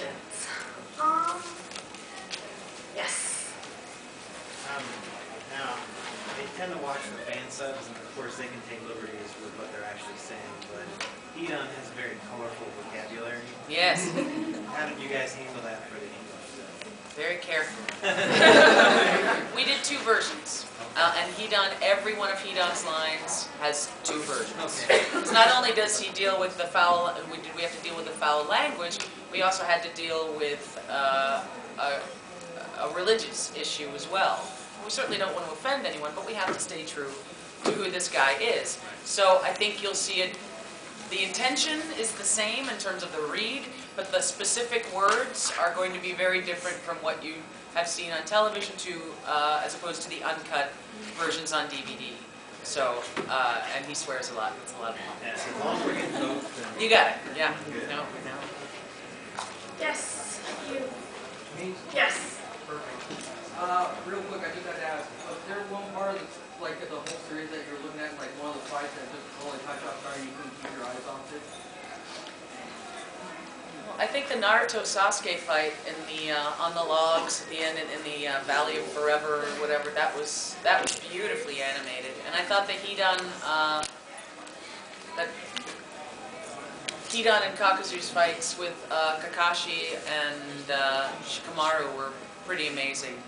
questions? Yes. Now, they tend to watch the fan subs, and of course they can take liberties with what they're actually saying, but Hedon has a very colorful vocabulary. Yes. How did you guys handle that for the English dub? Very careful. We did 2 versions. And every one of Hedon's lines has 2 versions. Okay. So not only does he deal with the foul, we have to deal with the foul language, we also had to deal with a religious issue as well. We certainly don't want to offend anyone, but we have to stay true to who this guy is. So I think you'll see it. The intention is the same in terms of the read, but the specific words are going to be very different from what you have seen on television as opposed to the uncut versions on DVD. So, and he swears a lot. It's a lot of fun. Yes, as long as we're getting both. You got it. Yeah. Good. No. Yes. You. Me? Yes. Perfect. Real quick, I just had to ask, was there one part of the whole series that you're looking at, like one of the fights that just totally caught you off guard and you couldn't keep your eyes off it? Well, I think the Naruto Sasuke fight in the on the logs at the end in the Valley of Forever or whatever, that was beautifully animated, and I thought that Hedon and Kakuzu's fights with Kakashi and Shikamaru were pretty amazing.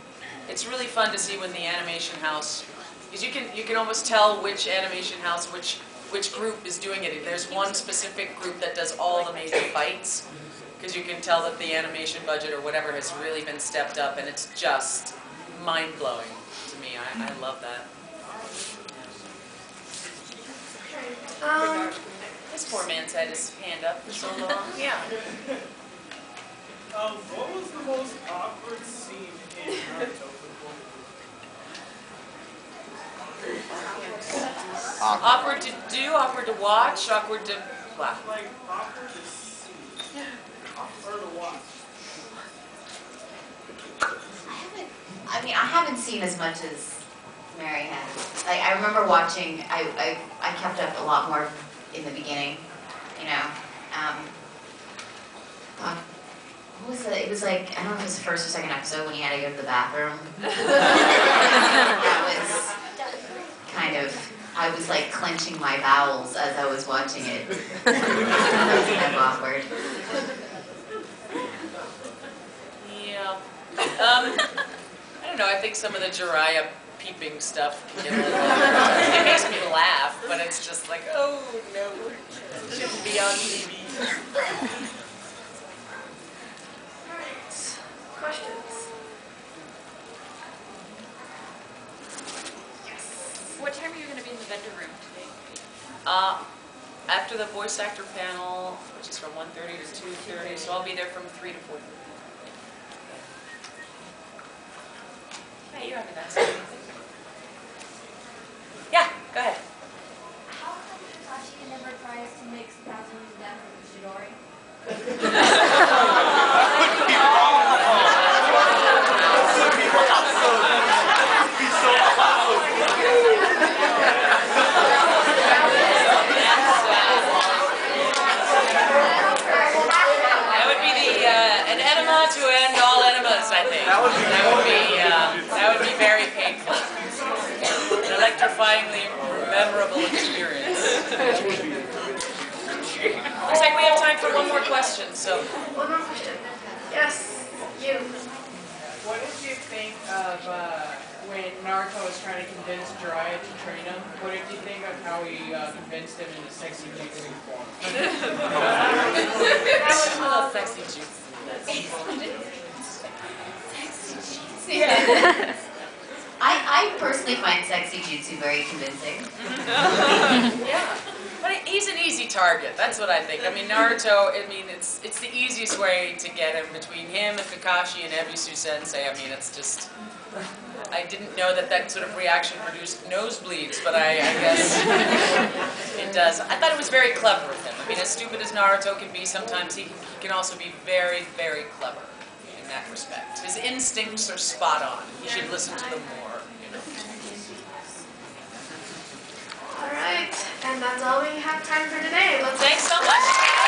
It's really fun to see when the animation house, because you can almost tell which animation house, which group is doing it. There's one specific group that does all the major fights, because you can tell that the animation budget or whatever has really been stepped up, and it's just mind-blowing to me. I love that. This poor man's had his hand up for so long. Yeah. What was the most awkward scene in Naruto? Awkward to do, awkward to watch, awkward to... Wow. Like, awkward to see. Or to watch. I haven't seen as much as Mary has. Like, I remember watching, I kept up a lot more in the beginning, you know. What was it? It was like, I don't know if it was the first or second episode when he had to go to the bathroom. That was kind of, I was like clenching my bowels as I was watching it. That was kind of awkward. Yeah. I don't know, I think some of the Jiraiya peeping stuff can get a little, it makes me laugh, but it's just like, oh no, it shouldn't be on TV. Questions? Yes. What time are you going to be in the vendor room today? After the voice actor panel, which is from 1:30 to 2:30, so I'll be there from 3 to 4:30. Hey, you haven't asked anything. Yeah, go ahead. How come Kakashi never tries to mix Kazuya's death with Chidori? That would be an enema to end all enemas, I think. That would be very painful. An electrifyingly memorable experience. Looks like we have time for one more question, so. One more question. Yes. You. What did you think of when Naruto was trying to convince Jiraiya to train him? What did you think of how he convinced him in the sexy jutsu form? Sexy juice. I personally find sexy jutsu very convincing. Yeah. But he's an easy target, that's what I think. I mean, Naruto, it's the easiest way to get him between him and Kakashi and Ebisu Sensei. I mean, it's just, I didn't know that sort of reaction produced nosebleeds, but I guess it does. I thought it was very clever of him. I mean, as stupid as Naruto can be, sometimes he can also be very, very clever in that respect. His instincts are spot on. You should listen to them more, you know. All right, and that's all we have time for today. Thanks so much.